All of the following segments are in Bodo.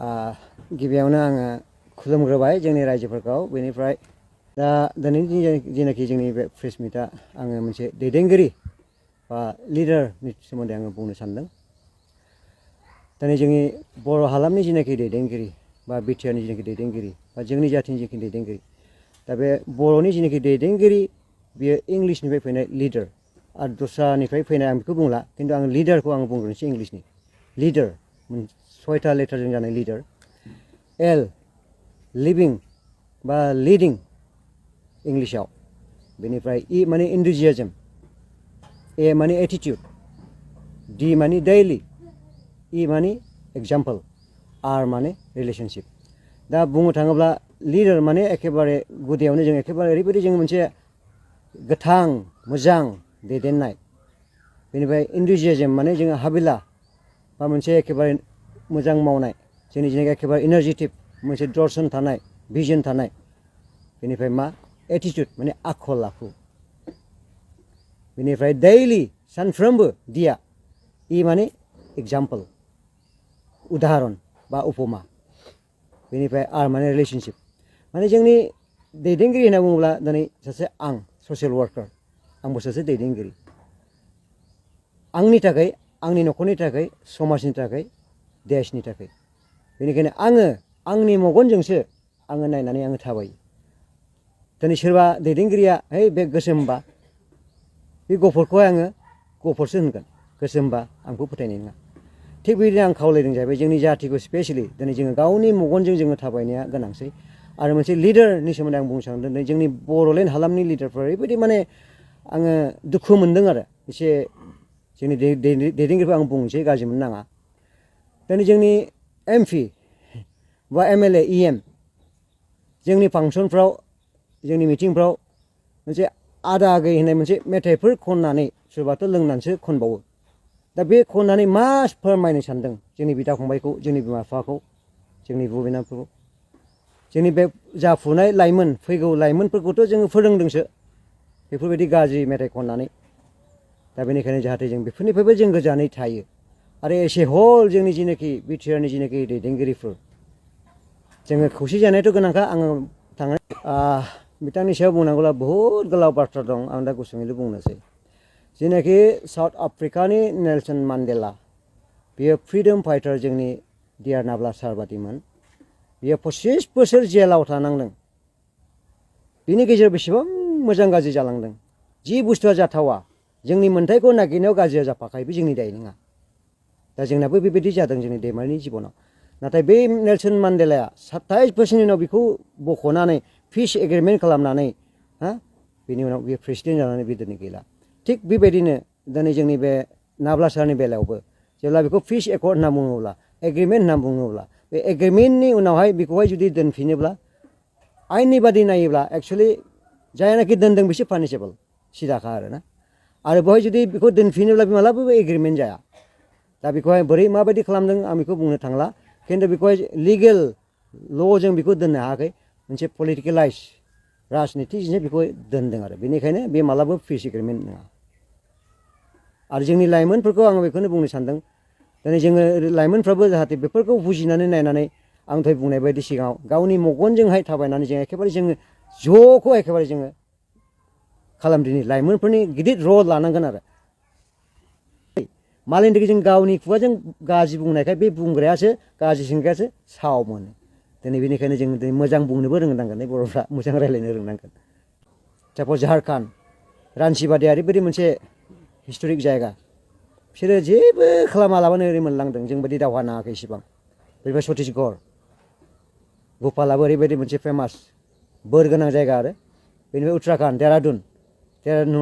गिबियावनो आङो खुलुमग्रोबाय जोंनि रायजोफोरखौ बेनिफ्राय दा दिनैनि जेनाखि जोंनि बे प्रेस मिटआ आङो मोनसे दैदेनगिरि बा लिडारनि सोमोन्दै आङो बुंनो सानदों। दिनै जोंनि बर' हालामनि जेनाखि दैदेनगिरि बा बिटिआरनि जेनाखि दैदेनगिरि बा जोंनि जाथिनि जेनाखि दैदेनगिरि दा बे बर'नि जेनाखि दैदेनगिरि बेयो इंलिसनिफ्राय फैनाय लिडार आरो दस्रानिफ्राय फैनाय आं बेखौ बुंला खिन्थु आं लिडारखौ आं बुंग्रोनोसै इंलिसनि लिडार 6टा लेटारजों जानाय लिडार एल लिभिं बा लिडिं इंलिसाव बेनिफ्राय इ माने इन्थुजियाजम ए माने एटिटिउड डि माने डेइलि इ माने एग्जाम्पल आर माने रिलेशनशिप दा बुंनो थाङोब्ला लिडार माने एखेबारे गुदियावनो जों एखेबारे ओरैबायदि जों मोनसे गोथां मोजां दैदेननाय बेनिफ्राय इन्थुजियाजम माने जोङो हाबिला बा मोनसे एखेबारे मोजां मावनाय जोंनि जेनाखि एखेबारे इनारजेटिक मोनसे दर्शन थानाय भिजन थानाय बेनिफ्राय मा एटिटिउड माने आखल आखु बेनिफ्राय डेइलि सानफ्रोमबो दिया इ माने एग्जाम्पल उदाहरन बा उपमा बेनिफ्राय आर माने रिलेशनशिप माने जोंनि दैदेनगिरि होनना बुङोब्ला दिनै सासे आं ससियेल वार्कार आंबो सासे दैदेनगिरि आंनि थाखाय आंनि न'खरनि थाखाय समाजनि थाखाय देशनि थाखाय बेनिखायनो आङो आंनि मेगनजोंसो आङो नायनानै आङो थाबायो दिनै सोरबा दैदेनगिरिया है बे गोसोमबा बे गफुरखौहाय आङो गफुरसो होनगोन गोसोमबा आंखौ फोथायनाय नङा थिग बेबायदिनो आं खावलायदों जाहैबाय जोंनि जाथिखौ स्पेसियेलि दिनै जोङो गावनि मेगनजों जोङो थाबायनाया गोनांसै आरो मोनसे लिडारनि सोमोन्दै आं बुंनो सानदों दिनै जोंनि बर'लेण्ड हालामनि लिडारफोरा ओरैबायदि माने आङो दुखु मोनदों आरो एसे जोंनि दैदेनगिरिखौ आं बुंनोसै गाज्रि मोननो नाङा दिनै जोंनि एमपि बा एमएलए इएम जोंनि फांसनफ्राव जोंनि मिटिंफ्राव मोनसे आदा आगै होननाय मोनसे मेथाइफोर खननानै सोरबाथ' लोंनानैसो खनबावो दा बे खननानै मा फोरमायनो सानदों जोंनि बिदा फंबायखौ जोंनि बिमा बिफाखौ जोंनि बिब' बिनानावफोरखौ जोंनि बे जाफुनाय लाइमोन फैगौ लाइमोनफोरखौथ' जोङो फोरोंदोंसो बेफोरबायदि गाज्रि मेथाइ खननानै दा बेनिखायनो जाहाथे जों बेफोरनिफ्रायबो जों गोजानै थायो आरो एसे हल जोंनि जेनाखि बिटिआरनि जेनाखि दैदेनगिरिफोर जोङो खौसे जानायाथ' गोनांखा आङो थांनाय बिथांनि सायाव बुंनांगौब्ला बहुद गोलाव बाथ्रा दं आं दा गुसुङैल' बुंनोसै जेनाखि साउथ आफ्रिकानि नेलसन मान्डेला बियो फ्रिडम फाइटार जोंनि डियार नाब्ला सार बादिमोन बियो 25 बोसोर जेलाव थानांदों बिनि गेजेराव बेसेबां मोजां गाज्रि जालांदों जि बुस्थुआ जाथावा जोंनि मोन्थाइखौ नागिरनायाव गाज्रिया जाफाखायो बे जोंनि दाय नङा दा जोंनाबो बेबायदि जादों जोंनि दैमारिनि जिबनाव नाथाय बे नेलसन मान्डेलाया 27 बोसोरनि उनाव बेखौ बख'नानै पिस एग्रिमेन्ट खालामनानै बिनि उनाव बियो प्रेसिडेन्ट जानानै बे दिनै गैला थिग बेबायदिनो दिनै जोंनि बे नाब्ला सारनि बेलायावबो जेब्ला बेखौ पिस एकर्ड होनना बुङोब्ला एग्रिमेन्ट होनना बुङोब्ला बे एग्रिमेन्टनि उनावहाय बेखौहाय जुदि दोनफिनोब्ला आयेननि बादि नायोब्ला एक्सुवेलि जायनाखि दोनदों बिसोर पानिसेबल सिदाखा आरोना आरो बेवहाय जुदि बेखौ दोनफिनोब्ला बे मालाबाबो एग्रिमेन्ट जाया दा बेखौहाय बोरै माबायदि खालामदों आं बेखौ बुंनो थांला खिन्थु बेखौहाय लिगेल ल'जों बेखौ दोननो हायाखै मोनसे पलिटिकेलाइज राजनितिजोंसो बेखौ दोनदों आरो बेनिखायनो बे मालाबाबो पिस एग्रिमेन्ट नङा आरो जोंनि लाइमोनफोरखौ आङो बेखौनो बुंनो सानदों दिनै जोङो लाइमोनफ्राबो जाहाथे बेफोरखौ बुजिनानै नायनानै आं दहाय बुंनाय बायदि सिगाङाव गावनि मेगनजोंहाय थाबायनानै जों एखेबारे जोङो ज'खौ एखेबारे जोङो खालामदिनि लाइमोनफोरनि गिदिर रल लानांगोन आरो मालायनि थाखाय जों गावनि खुगाजों गाज्रि बुंनायखाय बे बुंग्रायासो गाज्रि सोंग्रायासो साव मोनो दिनै बेनिखायनो जों दिनै मोजां बुंनोबो रोंनांगोन बर'फ्रा मोजां रायज्लायनो रोंनांगोन सापज झारखान्ड रान्सिबादिया ओरैबायदि मोनसे हिस्ट'रिक जायगा बिसोरो जेबो खालामालाबानो ओरै मोनलांदों जोंबायदि दावहा नाङाखै इसिबां बेनिफ्राय छत्तीसगढ़ भ'पालाबो ओरैबायदि मोनसे फेमास बोर गोनां जायगा आरो बेनिफ्राय उत्तराखण्ड देहरादुन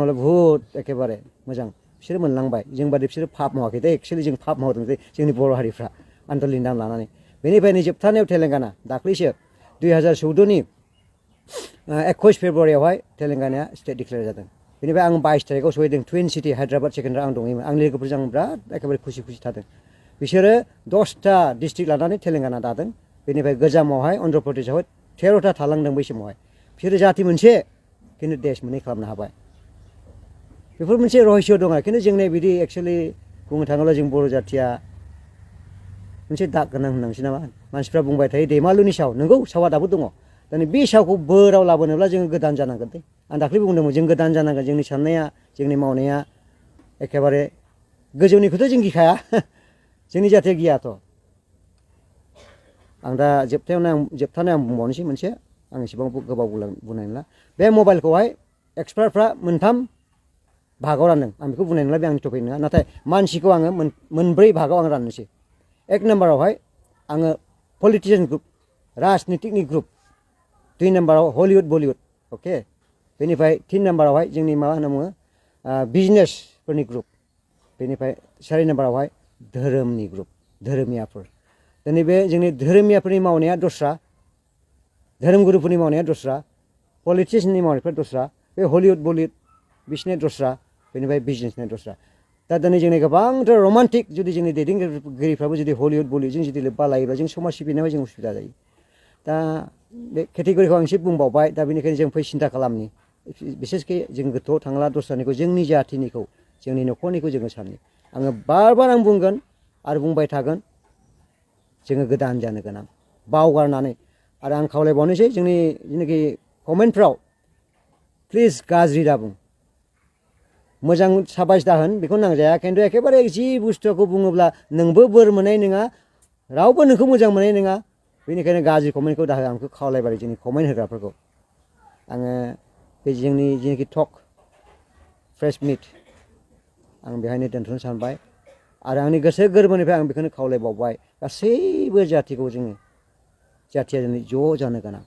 हले बुहुद एखेबारे मोजां बिसोरो मोनलांबाय जोंबादि बिसोरो पाप मावाखै दे एक्सुवेलि जों पाप मावदों जे जोंनि बर' हारिफ्रा आन्दलिन नाम लानानै बेनिफ्राय नै जोबथानायाव तेलेंगाना दाख्लैसो 2014नि 21 फेब्रुवारियावहाय तेलेंगानाया स्टेट डिक्लेयार जादों बेनिफ्राय आं 22 तारिखआव सहैदों टुइन सिटि हायद्राबाद सेकेन्डाराव आं दङमोन आंनि लोगोफोरजों आं बिराद एखेबारे खुसि थादों बिसोरो 10टा डिस्ट्रिक्ट लानानै तेलेंगाना दादों बेनिफ्राय गोजामावहाय अन्ध्र प्रदेशआवहाय 13टा थालांदों बै समावहाय बिसोरो जाथि मोनसे खिन्थु देश मोननै खालामनो हाबाय बेफोर मोनसे रहस्य दङ खिन्थु जोंनि बिदि एक्सुवेलि बुंनो थाङोब्ला जों बर' जाथिया मोनसे दाग गोनां होननांसै नामा मानसिफ्रा बुंबाय थायो दैमालुनि साव नंगौ सावा दाबो दङ दानि बे सावखौ बोराव लाबोनोब्ला जोङो गोदान जानांगोन दे आं दाख्लैबो बुंदोंमोन जों गोदान जानांगोन जोंनि साननाया जोंनि मावनाया एखेबारे गोजौनिखौथ' जों गिखाया जोंनि जाथिया गियाथ' आं दा जोबथानायाव आं बुंबावनोसै मोनसे आं एसेबां गोबाव बुंनाय नंला बे मबाइलखौहाय एक्सपार्टफ्रा मोनथाम भागाव रानदों आं बेखौ बुंनाय नंला बे आंनि टपिक नङा नाथाय मानसिखौ आङो मोनब्रै भागाव आं राननोसै एक नाम्बारावहाय आङो पलिटिशियान ग्रुप राजनितिकनि ग्रुप 2 नाम्बाराव हलिउड बलिउड अके बेनिफ्राय 3 नाम्बारावहाय जोंनि मा होनना बुङो बिजनेसफोरनि ग्रुप बेनिफ्राय 4 नाम्बारावहाय धोरोमनि ग्रुप धोरोमियाफोर दिनै बे जोंनि धोरोमियाफोरनि मावनाया दस्रा धोरोमगुरुफोरनि मावनाया दस्रा पलिटिशियाननि मावनायफ्रा दस्रा बे हलिउड बलिउड बिसोरनि दस्रा बेनिफ्राय बिजनेसनि दस्रा दा दिनै जोंनि गोबांथार रमान्टिक जुदि जोंनि दैदेनगिरिफ्राबो जुदि हलिउड बलिउडजों जुदि लोब्बा लायोब्ला जों समाज सिबिनायाव जों उसुबिदा जायो दा बे केटेगरिखौ आं एसे बुंबावबाय दा बेनिखायनो जों फै सिन्था खालामनि बिसेसके जों गोथौआव थांला दस्रानिखौ जोंनि जाथिनिखौ जोंनि न'खरनिखौ जोङो साननि आङो बार आं बुंगोन आरो बुंबाय थागोन जोङो गोदान जानो गोनां बावगारनानै आरो आं खावलायबावनोसै जोंनि जेनाखि कमेन्टफ्राव प्लिज गाज्रि दाबुं मोजां साबायस दाहोन बेखौ नांजाया खिन्थु एखेबारे जि बुस्थुखौ बुङोब्ला नोंबो बोर मोननाय नङा रावबो नोंखौ मोजां मोननाय नङा बेनिखायनो गाज्रि कमेन्टखौ दाहो आं बेखौ खावलायबाय जोंनि कमेन्ट होग्राफोरखौ आङो बे जोंनि जेनाखि टक फ्रेश मिट आं बेहायनो दोनथ'नो सानबाय आरो आंनि गोसो गोरबोनिफ्राय आं बेखौनो खावलायबावबाय गासैबो जाथिखौ जोङो जाथिया दिनै ज' जानो गोनां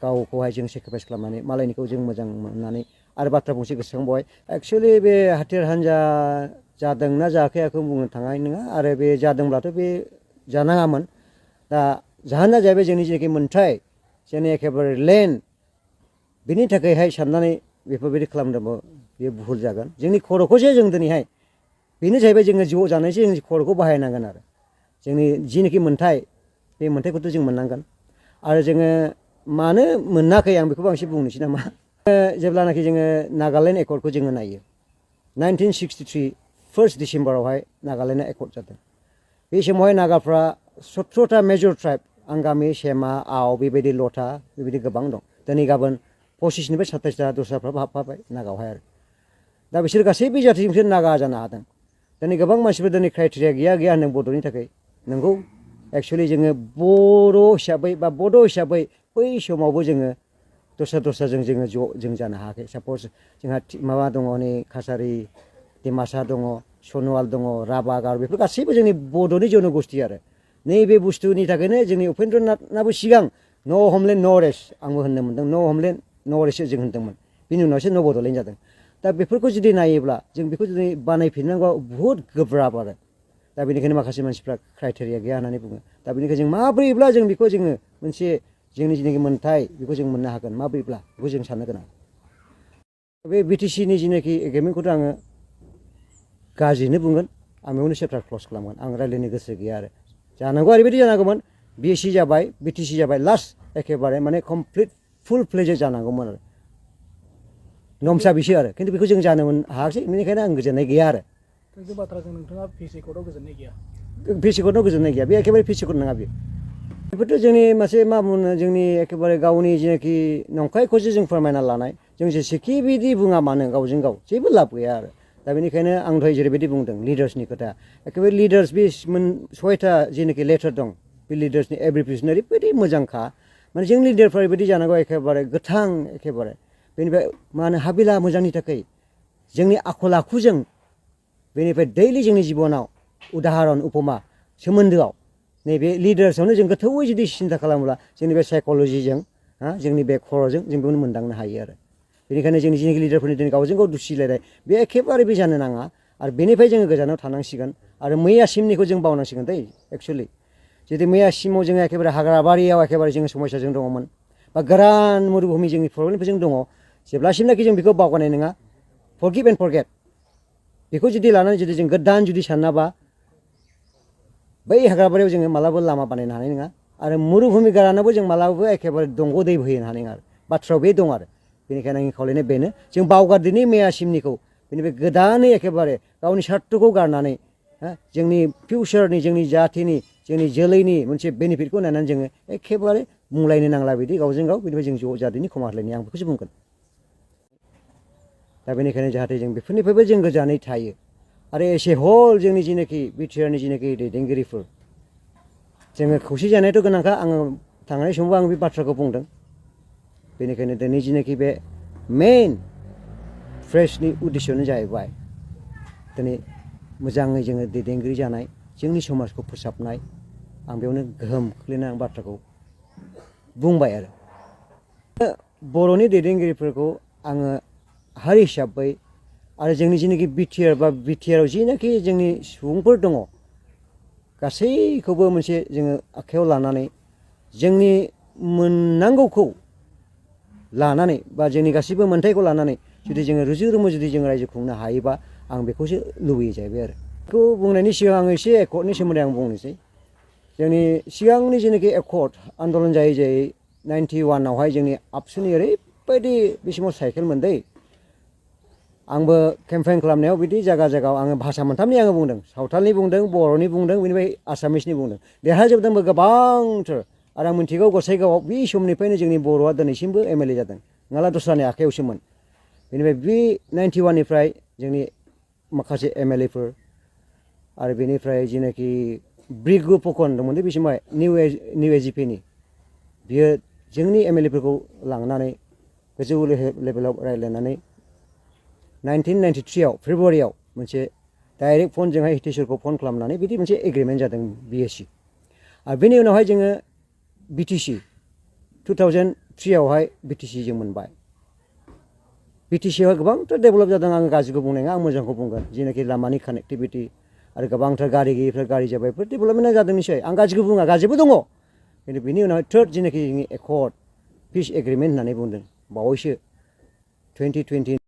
गावखौहाय जों सेक्रिफाइस खालामनानै मालायनिखौ जों मोजां मोननानै आरो बाथ्रा बुंसे गोसोखांबावबाय एक्सुवेलि बे हाथियार हान्जा जादोंना जायाखै आंखौ बुंनो थांनाय नङा आरो बे जादोंब्लाथ' बे जानाङामोन दा जाहोना जाहैबाय जोंनि जेनाखि मोन्थाय जोंनि एखेबारे लेन्ड बेनि थाखायहाय साननानै बेफोरबायदि खालामदोंबो बेयो भुल जागोन जोंनि खर'खौसो जों दिनैहाय बेनो जाहैबाय जोङो ज' जानायसो जोंनि खर'खौ बाहायनांगोन आरो जोंनि जिनाखि मोन्थाय बे मोन्थायखौथ' जों मोननांगोन आरो जोङो मानो मोनाखै आं बेखौबो आं एसे बुंनोसै नामा जेब्लानाखि जोङो नागालेण्ड एकर्डखौ जोङो नायो 1963 1 डिसेम्बरावहाय नागालेण्डआ एकर्ड जादों बे समावहाय नागाफ्रा 17टा मेजर ट्राइब आंगामि सेमा आव बेबायदि लथा बेबायदि गोबां दं दिनै गाबोन 25निफ्राय 27टा दस्राफ्राबो हाबफाबाय नागावहाय आरो दा बिसोर गासैबो जाथिजोंसो नागा जानो हादों दिनै गोबां मानसिफोर दिनै क्राइटेरिया गैया होनदों बड'नि थाखाय नंगौ एक्सुवेलि जोङो बर' हिसाबै बा बड' हिसाबै बै समावबो जोङो दस्राजों जोङो जों जानो हायाखै साप'ज जोंहा माबा दङ नै कासारि डिमासा दङ सन'वाल दङ राभा गार बेफोर गासैबो जोंनि बड'नि जन'गोष्ठी आरो नैबे बुस्थुनि थाखायनो जोंनि उपेन्द्रनाथनाबो सिगां न' हमलेण्ड न' रेस्ट आंबो होननो मोनदों न' हमलेण्ड न' रेस्ट जों होनदोंमोन बिनि उनावसो न' बड'लेण्ड जादों दा बेफोरखौ जुदि नायोब्ला जों बेखौ जुदि बानायफिननांगौआ बुहुद गोब्राब आरो दा बेनिखायनो माखासे मानसिफ्रा क्राइटेरिया गैया होननानै बुङो दा बेनिखायनो जों माब्रैब्ला जों बेखौ जोङो मोनसे जोंनि जेनाखि मोन्थाय बेखौ जों मोननो हागोन माब्रैब्ला बेखौ जों साननो गोनां बे बिटिसिनि जेनाखि एग्रिमेन्टखौथ' आङो गाज्रिनो बुंगोन आं बेयावनो चेप्टार क्ल'ज खालामगोन आं रायज्लायनो गोसो गैया आरो जानांगौ ओरैबायदि जानांगौमोन बिएससि जाबाय बिटिसि जाबाय लास्ट एखेबारे माने कमप्लिट फुल फ्लेजेड जानांगौमोन आरो नमसा बिसो आरो खिन्थु बेखौ जों जानो हायाखिसै बेनिखायनो आं गोजोननाय गैया आरो थोंजों बाथ्राजों नोंथाङा भिसि कर्टआव गोजोननाय गैया भिसि कर्टआव गोजोननाय गैया बे एखेबारे भिसि कर्ट नङा बेयो बेफोरथ' जोंनि मोनसे मा बुङो जोंनि एखेबारे गावनि जेनाखि नंखायखौसो जों फोरमायना लानाय जों जेसेखि बिदि बुङा मानो गावजों गाव जेबो लाब गैया आरो दा बेनिखायनो आं दहाय जेरैबायदि बुंदों लिडार्सनि खोथा एखेबारे लिडार्स बे 6टा जेनाखि लेटार दं बे लिडार्सनि एब्रिभिएसन ओरैबायदि मोजांखा माने जों लिडारफ्रा ओरैबायदि जानांगौ एखेबारे गोथां एखेबारे बेनिफ्राय मा होनो हाबिला मोजांनि थाखाय जोंनि आखल आखुजों बेनिफ्राय दैलि जोंनि जिबनाव उदाहरन उपमा सोमोन्दोआव नैबे लिडार्सआवनो जों गोथौवै जुदि सिन्था खालामोब्ला जोंनि बे साइक'लजिजों जोंनि बे खर'जों जों बेखौनो मोनदांनो हायो आरो बेनिखायनो जोंनि जेनाखि लिडारफोरनि दिनै गावजों गाव दुसिलायनाय बे एखेबारे बे जानो नाङा आरो बेनिफ्राय जोङो गोजानाव थानांसिगोन आरो मैयासिमनिखौ जों बावनांसिगोन दै एक्सुवेलि जुदि मैयासिमाव जोङो एखेबारे हाग्राबारियाव एखेबारे जोङो समयसाजों दङमोन बा गोरान मरुभूमि जोंनि प्रब्लेमफोर जों दङ जेब्लासिमनाखि जों बेखौ बावगारनाय नङा फरगिभ एन्ड फरगेट बेखौ जुदि लानानै जुदि जों गोदान जुदि सानाबा बै हाग्राबारियाव जोङो मालाबो लामा बानायनो हानाय नङा आरो मरुभूमि गोरानावबो जों मालाबाबो एखेबारे दंग' दै बोहैनो हानाय नङा आरो बाथ्रायाव बे दं आरो बेनिखायनो आंनि खावलायनाय बेनो जों बावगारदिनि मैयासिमनिखौ बेनिफ्राय गोदानै एखेबारे गावनि सार्थखौ गारनानै जोंनि फिउचारनि जोंनि जाथिनि जोंनि जोलैनि मोनसे बेनिफिटखौ नायनानै जोङो एखेबारे बुंलायनो नांला बिदि गावजों गाव बिनिफ्राय जों ज' जादोनि खमा होलायनाय आं बेखौसो बुंगोन दा बेनिखायनो जाहाथे जों बेफोरनिफ्रायबो जों गोजानै थायो आरो एसे हल जोंनि जिनाखि बिटिआरनि जिनाखि दैदेनगिरिफोर जोङो खौसे जानायाथ' गोनांखा आङो थांनाय समावबो आं बे बाथ्राखौ बुंदों बेनिखायनो दिनै जिनाखि बे मेइन फ्रेशनि उद्देश्यआनो जाहैबाय दिनै मोजाङै जोङो दैदेनगिरि जानाय जोंनि समाजखौ फोसाबनाय आं बेयावनो गोहोम खोख्लैनाय आं बाथ्राखौ बुंबाय आरो बर'नि दैदेनगिरिफोरखौ आङो हारि हिसाबै आरो जोंनि जिनाखि बिटिआर बा बिटिआरआव जिनाखि जोंनि सुबुंफोर दङ गासैखौबो मोनसे जोङो आखायाव लानानै जोंनि मोननांगौखौ लानानै बा जोंनि गासैबो मोन्थायखौ लानानै जुदि जोङो रुजु रुमु जुदि जों रायजो खुंनो हायोबा आं बेखौसो लुबैयो जाहैबाय आरो बेखौ बुंनायनि सिगां आङो एसे एकर्डनि सोमोन्दै आं बुंनोसै जोंनि सिगांनि जेनाखि एकर्ड आन्दलन जायै जायै 91आवहाय जोंनि आबसुनि ओरैबायदि बे समाव साइकेल मोनदै आंबो केम्पेइन खालामनायाव बिदि जायगा जायगा आङो भाषा मोनथामनि आङो बुंदों सावथालनि बुंदों बर'नि बुंदों बेनिफ्राय आसामिसनि बुंदों देरहाजोबदोंबो गोबांथार आरो आं मिथिगौ गसाइगावआव बे समनिफ्रायनो जोंनि बर'आ दिनैसिमबो एमएलए जादों नङाब्ला दस्रानि आखायावसोमोन बेनिफ्राय बे 91निफ्राय जोंनि माखासे एमएलएफोर आरो बेनिफ्राय जिनाखि ब्रिगु फकन दंमोन बे समाव निउ एजिपिनि बियो जोंनि एमएलएफोरखौ लांनानै गोजौ लेभेलाव रायज्लायनानै 1993आव फेब्रुवारियाव मोनसे डाइरेक्ट फनजोंहाय हितेश्वरखौ फन खालामनानै बिदि मोनसे एग्रिमेन्ट जादों बिएसि आरो बेनि उनावहाय जोङो बिटिसि 2003आवहाय बिटिसि जों मोनबाय बिटिसिआव गोबांथार डेभेलप जादों आङो गाज्रिखौ बुंनाय नङा आं मोजांखौ बुंगोन जेनाखि लामानि कानेक्टिभिटि आरो गोबांथार गारि गैयिफ्रा गारि जाबाय बेफोर डेभेलपमेन्टआ जादों निश्चय आं गाज्रिखौ बुङा गाज्रिबो दङ खिन्थु बेनि उनाव थार्ड जेनाखि जोंनि एकर्ड पिस एग्रिमेन्ट होननानै बुंदों बावैसो 2020